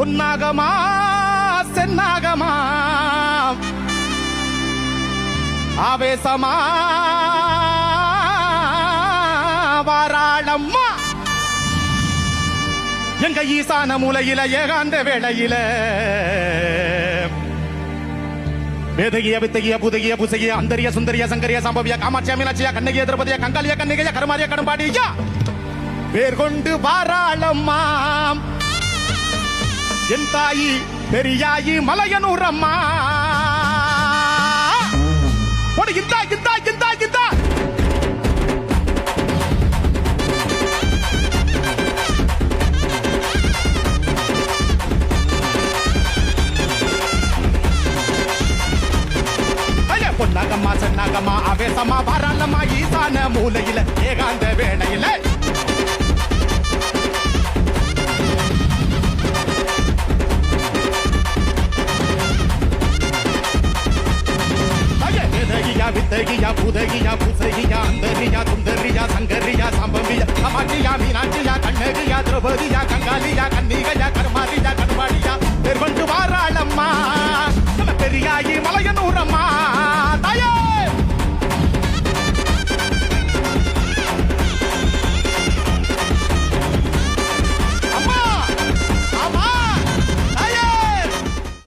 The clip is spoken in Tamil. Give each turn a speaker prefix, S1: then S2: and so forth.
S1: பொன்னாகமா சென்னாகமா ஆவேசமா வாராளம்மா எங்க ஈசான மூலையில ஏகாந்த வேளையில வேதகிய வித்தகிய புதகிய புசகிய அந்தரிய சுந்தரிய சங்கரிய சம்பவிய காமாட்சிய மீனாட்சிய கண்ணகிய திரௌபதிய கங்காலிய கண்ணிகைய கருமாரிய கடம்பாடியா பேர் கொண்டு வாராளம்மா என் தாயி பெரியாயி மலையனூர் அம்மா இந்தா இந்தா இந்தா இந்தா பொன்னாகம்மா சென்னாகம்மா ஆவேசமா வாராளம்மா ஈசான மூலையில ஏகாந்த வேளையில வித்தகியா புதகியா புசகியா அந்தரியா சுந்தரியா சங்கரியா சம்பவியா காமாட்சியா மீனாட்சியா கண்ணகியா திரௌபதியா கங்காலியா கன்னிகையா